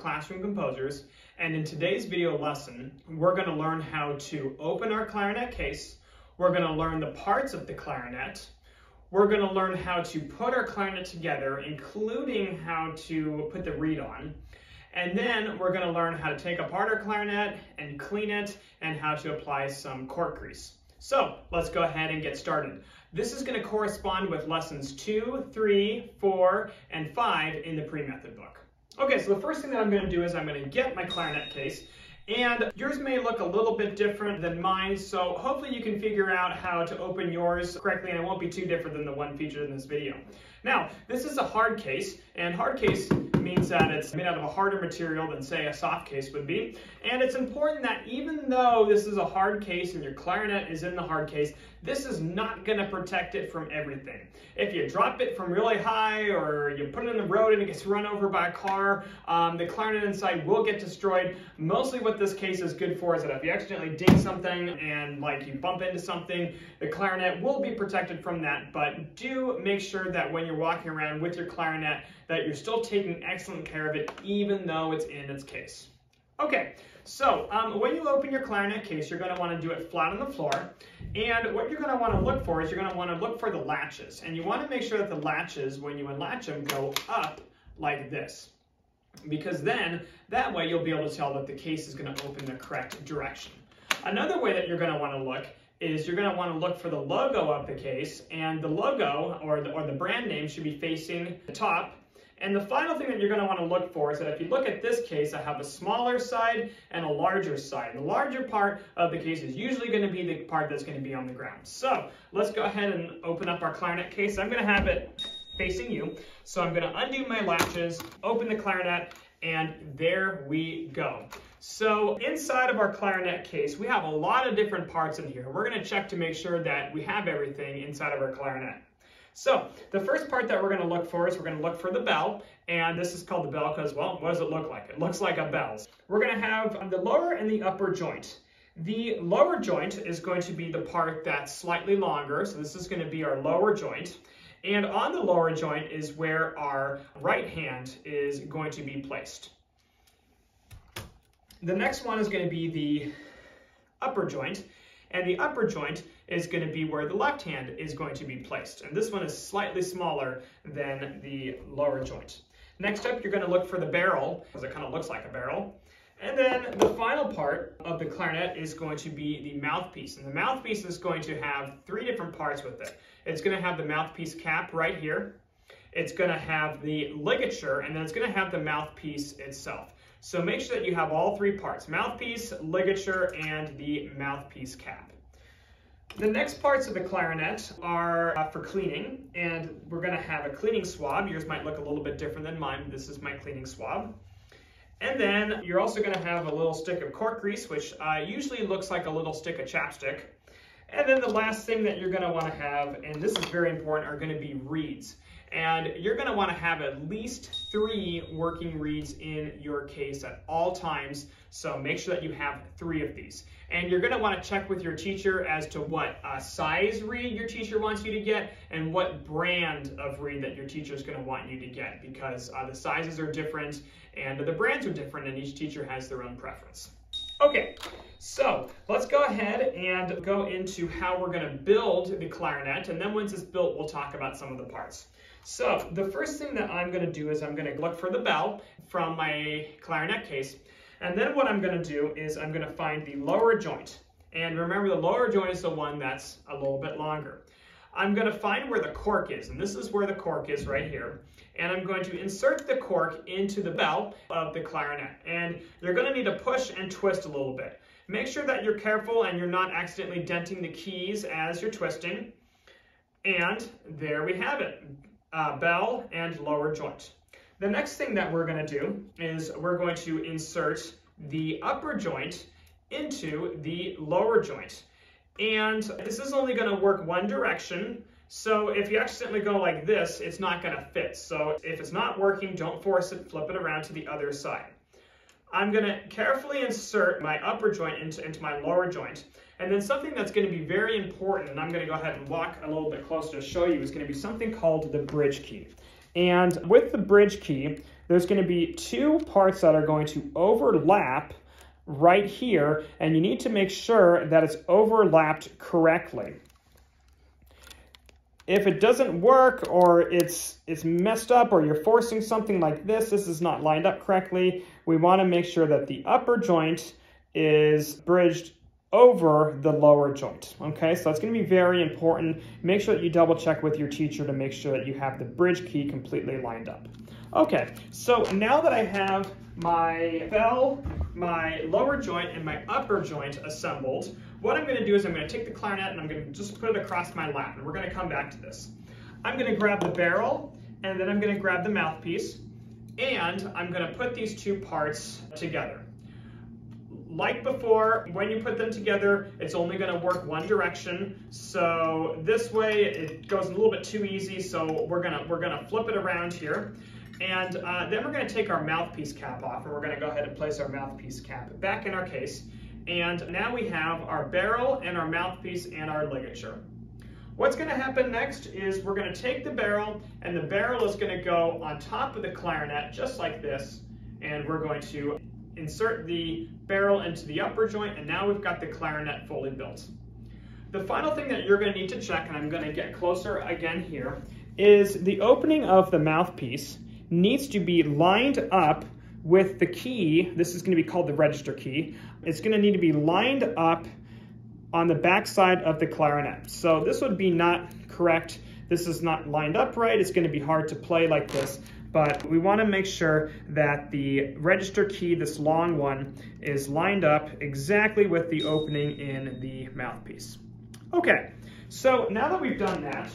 classroom composers, and in today's video lesson, we're going to learn how to open our clarinet case, we're going to learn the parts of the clarinet, we're going to learn how to put our clarinet together, including how to put the reed on, and then we're going to learn how to take apart our clarinet and clean it, and how to apply some cork grease. So let's go ahead and get started. This is going to correspond with lessons 2, 3, 4, and 5 in the pre-method book. Okay, so the first thing that I'm going to do is I'm going to get my clarinet case, and yours may look a little bit different than mine, so hopefully you can figure out how to open yours correctly, and it won't be too different than the one featured in this video. Now, this is a hard case, and hard case means that it's made out of a harder material than, say, a soft case would be. And it's important that even though this is a hard case and your clarinet is in the hard case, this is not going to protect it from everything. If you drop it from really high, or you put it in the road and it gets run over by a car, the clarinet inside will get destroyed. Mostly what this case is good for is that if you accidentally ding something and like you bump into something, the clarinet will be protected from that. But do make sure that when you're walking around with your clarinet that you're still taking excellent care of it, even though it's in its case. Okay, so when you open your clarinet case, you're going to want to do it flat on the floor. And what you're going to want to look for is you're going to want to look for the latches. And you want to make sure that the latches, when you unlatch them, go up like this. Because then, that way you'll be able to tell that the case is going to open the correct direction. Another way that you're going to want to look is you're going to want to look for the logo of the case. And the logo, or the brand name, should be facing the top. And the final thing that you're going to want to look for is that if you look at this case, I have a smaller side and a larger side. The larger part of the case is usually going to be the part that's going to be on the ground. So let's go ahead and open up our clarinet case. I'm going to have it facing you. So I'm going to undo my latches, open the clarinet, and there we go. So inside of our clarinet case, we have a lot of different parts in here. We're going to check to make sure that we have everything inside of our clarinet. So the first part that we're going to look for is we're going to look for the bell, and this is called the bell because, well, what does it look like? It looks like a bell. We're going to have the lower and the upper joint. The lower joint is going to be the part that's slightly longer, so this is going to be our lower joint. And on the lower joint is where our right hand is going to be placed. The next one is going to be the upper joint. And the upper joint is going to be where the left hand is going to be placed. And this one is slightly smaller than the lower joint. Next up, you're going to look for the barrel, because it kind of looks like a barrel. And then the final part of the clarinet is going to be the mouthpiece. And the mouthpiece is going to have 3 different parts with it. It's going to have the mouthpiece cap right here. It's going to have the ligature, and then it's going to have the mouthpiece itself. So make sure that you have all 3 parts: mouthpiece, ligature, and the mouthpiece cap. The next parts of the clarinet are for cleaning, and we're going to have a cleaning swab. Yours might look a little bit different than mine, but this is my cleaning swab. And then you're also going to have a little stick of cork grease, which usually looks like a little stick of chapstick. And then the last thing that you're going to want to have, and this is very important, are going to be reeds. And you're going to want to have at least 3 working reeds in your case at all times. So make sure that you have 3 of these. And you're going to want to check with your teacher as to what size reed your teacher wants you to get and what brand of reed that your teacher is going to want you to get, because the sizes are different and the brands are different, and each teacher has their own preference. Okay, so let's go ahead and go into how we're going to build the clarinet, and then once it's built, we'll talk about some of the parts. So the first thing that I'm going to do is I'm going to look for the bell from my clarinet case, and then what I'm going to do is I'm going to find the lower joint. And remember, the lower joint is the one that's a little bit longer. I'm going to find where the cork is, and this is where the cork is right here. And I'm going to insert the cork into the bell of the clarinet. And you're going to need to push and twist a little bit. Make sure that you're careful and you're not accidentally denting the keys as you're twisting. And there we have it, bell and lower joint. The next thing that we're going to do is we're going to insert the upper joint into the lower joint. And this is only going to work one direction. So if you accidentally go like this, it's not going to fit. So if it's not working, don't force it, flip it around to the other side. I'm going to carefully insert my upper joint into my lower joint. And then something that's going to be very important, and I'm going to go ahead and walk a little bit closer to show you, is going to be something called the bridge key. And with the bridge key, there's going to be two parts that are going to overlap right here, and you need to make sure that it's overlapped correctly. If it doesn't work, or it's messed up, or you're forcing something like this is not lined up correctly, we want to make sure that the upper joint is bridged over the lower joint. Okay, so that's going to be very important. Make sure that you double check with your teacher to make sure that you have the bridge key completely lined up. Okay, so now that I have my bell, my lower joint, and my upper joint assembled, what I'm going to do is I'm going to take the clarinet and I'm going to just put it across my lap, and we're going to come back to this. I'm going to grab the barrel, and then I'm going to grab the mouthpiece, and I'm going to put these two parts together. Like before, when you put them together, it's only going to work one direction. So this way, it goes a little bit too easy. So we're gonna flip it around here, and then we're going to take our mouthpiece cap off, and we're going to go ahead and place our mouthpiece cap back in our case. And now we have our barrel and our mouthpiece and our ligature. What's going to happen next is we're going to take the barrel, and the barrel is going to go on top of the clarinet just like this, and we're going to insert the barrel into the upper joint, and now we've got the clarinet fully built. The final thing that you're going to need to check, and I'm going to get closer again here, is the opening of the mouthpiece needs to be lined up with the key. This is going to be called the register key. It's going to need to be lined up on the back side of the clarinet. So this would be not correct. This is not lined up right. It's going to be hard to play like this. But we want to make sure that the register key, this long one, is lined up exactly with the opening in the mouthpiece. Okay, so now that we've done that,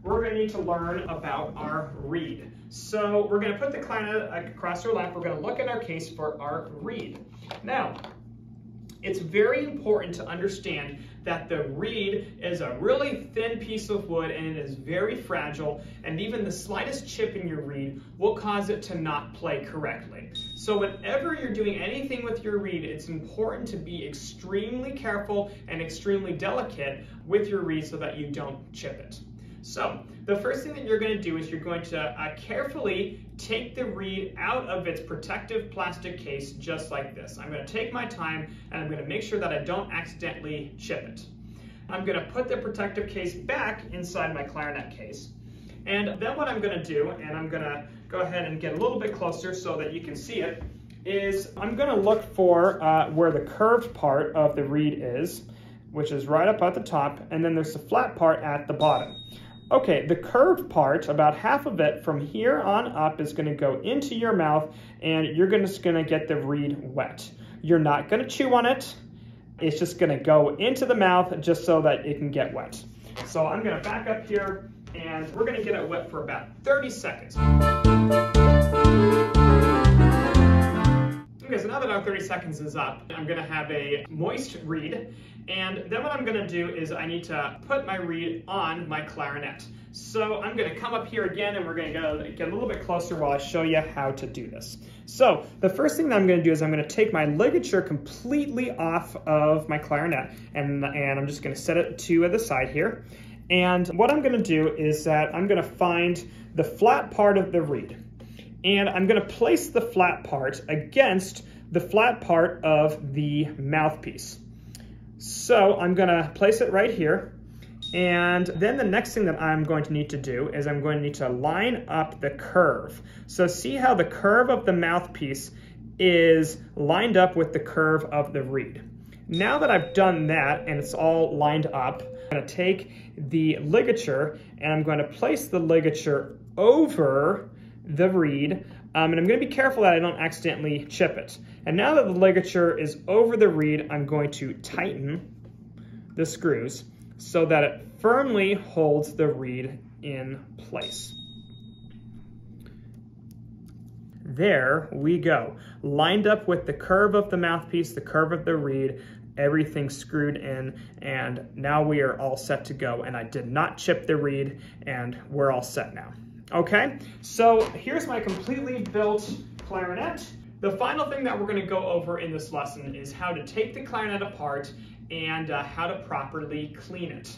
we're going to need to learn about our reed. So we're going to put the clarinet across our lap. We're going to look at our case for our reed. Now, it's very important to understand that the reed is a really thin piece of wood, and it is very fragile, and even the slightest chip in your reed will cause it to not play correctly. So whenever you're doing anything with your reed, it's important to be extremely careful and extremely delicate with your reed so that you don't chip it. So the first thing that you're going to do is you're going to carefully take the reed out of its protective plastic case just like this. I'm going to take my time, and I'm going to make sure that I don't accidentally chip it. I'm going to put the protective case back inside my clarinet case. And then what I'm going to do, and I'm going to go ahead and get a little bit closer so that you can see it, is I'm going to look for where the curved part of the reed is, which is right up at the top, and then there's the flat part at the bottom. Okay, the curved part, about half of it from here on up, is going to go into your mouth, and you're just going to get the reed wet. You're not going to chew on it. It's just going to go into the mouth just so that it can get wet. So I'm going to back up here, and we're going to get it wet for about 30 seconds. Okay, so now that our 30 seconds is up, I'm going to have a moist reed, and then what I'm going to do is I need to put my reed on my clarinet. So I'm going to come up here again, and we're going to get a little bit closer while I show you how to do this. So the first thing that I'm going to do is I'm going to take my ligature completely off of my clarinet, and I'm just going to set it to the side here. And what I'm going to do is that I'm going to find the flat part of the reed, and I'm going to place the flat part against the flat part of the mouthpiece. So I'm going to place it right here, and then the next thing that I'm going to need to do is I'm going to need to line up the curve. So see how the curve of the mouthpiece is lined up with the curve of the reed. Now that I've done that and it's all lined up, I'm going to take the ligature and I'm going to place the ligature over the reed, and I'm going to be careful that I don't accidentally chip it. And now that the ligature is over the reed, I'm going to tighten the screws so that it firmly holds the reed in place. There we go. Lined up with the curve of the mouthpiece, the curve of the reed, everything screwed in, and now we are all set to go. And I did not chip the reed, and we're all set now. Okay, so here's my completely built clarinet. The final thing that we're going to go over in this lesson is how to take the clarinet apart and how to properly clean it.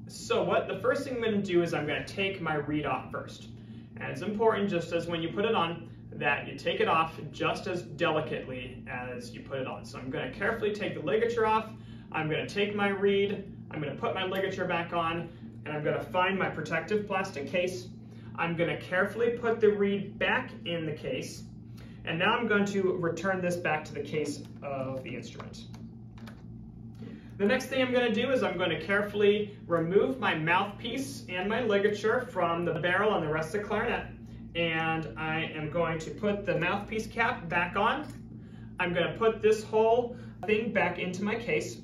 So the first thing I'm going to do is I'm going to take my reed off first. And it's important, just as when you put it on, that you take it off just as delicately as you put it on. So I'm going to carefully take the ligature off. I'm going to take my reed, I'm going to put my ligature back on, and I'm going to find my protective plastic case. I'm going to carefully put the reed back in the case, and now I'm going to return this back to the case of the instrument. The next thing I'm going to do is I'm going to carefully remove my mouthpiece and my ligature from the barrel and the rest of the clarinet, and I am going to put the mouthpiece cap back on. I'm going to put this whole thing back into my case,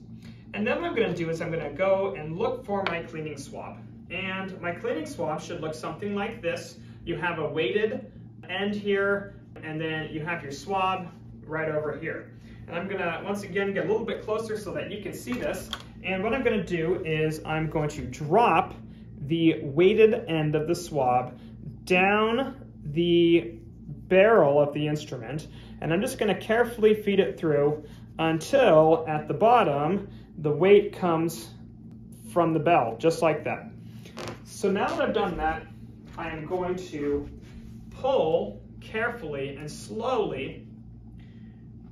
and then what I'm going to do is I'm going to go and look for my cleaning swab. And my cleaning swab should look something like this. You have a weighted end here, and then you have your swab right over here. And I'm going to, once again, get a little bit closer so that you can see this. And what I'm going to do is I'm going to drop the weighted end of the swab down the barrel of the instrument, and I'm just going to carefully feed it through until at the bottom the weight comes from the bell, just like that. So now that I've done that, I am going to pull carefully and slowly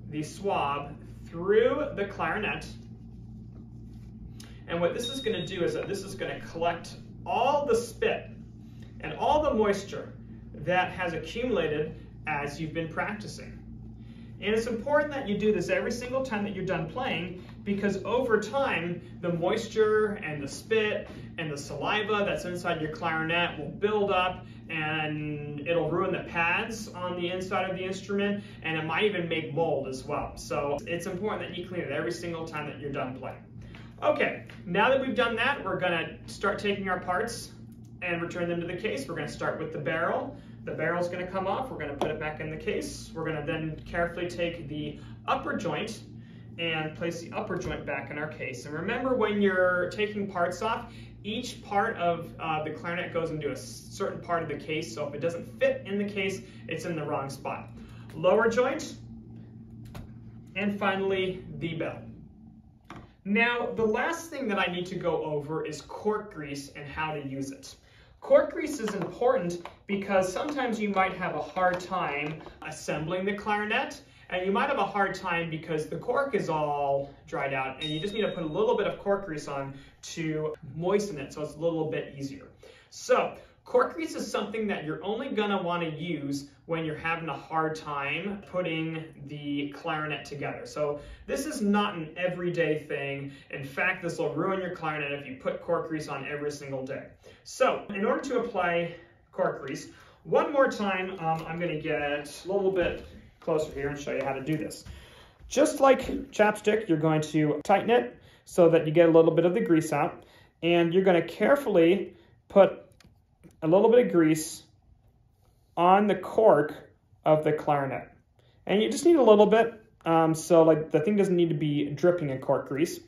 the swab through the clarinet. And what this is going to do is that this is going to collect all the spit and all the moisture that has accumulated as you've been practicing. And it's important that you do this every single time that you're done playing, because over time, the moisture and the spit and the saliva that's inside your clarinet will build up, and it'll ruin the pads on the inside of the instrument, and it might even make mold as well. So it's important that you clean it every single time that you're done playing. Okay, now that we've done that, we're gonna start taking our parts and return them to the case. We're gonna start with the barrel. The barrel's gonna come off, we're gonna put it back in the case. We're gonna then carefully take the upper joint and place the upper joint back in our case. And remember, when you're taking parts off, each part of the clarinet goes into a certain part of the case, so if it doesn't fit in the case, it's in the wrong spot. Lower joint, and finally, the bell. Now, the last thing that I need to go over is cork grease and how to use it. Cork grease is important because sometimes you might have a hard time assembling the clarinet, and you might have a hard time because the cork is all dried out, and you just need to put a little bit of cork grease on to moisten it so it's a little bit easier. So, cork grease is something that you're only going to want to use when you're having a hard time putting the clarinet together. So this is not an everyday thing. In fact, this will ruin your clarinet if you put cork grease on every single day. So in order to apply cork grease, one more time, I'm going to get a little bit closer here and show you how to do this. Just like chapstick, you're going to tighten it so that you get a little bit of the grease out, and you're going to carefully put a little bit of grease on the cork of the clarinet. And you just need a little bit, so like the thing doesn't need to be dripping in cork grease.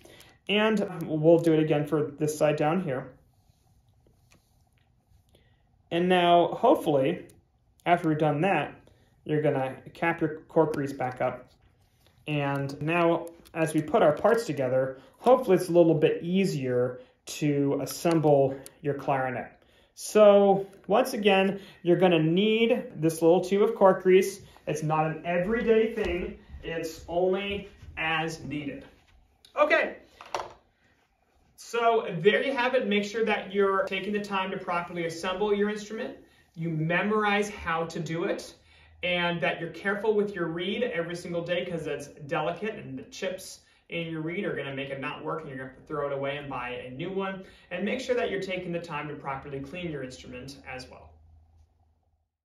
And we'll do it again for this side down here. And now, hopefully, after we've done that, you're gonna cap your cork grease back up. And now, as we put our parts together, hopefully it's a little bit easier to assemble your clarinet. So once again, you're going to need this little tube of cork grease. It's not an everyday thing. It's only as needed. Okay, so there you have it. Make sure that you're taking the time to properly assemble your instrument. You memorize how to do it, and that you're careful with your reed every single day because it's delicate and the chips in your reed are going to make it not work, and you're going to have to throw it away and buy a new one. And make sure that you're taking the time to properly clean your instrument as well.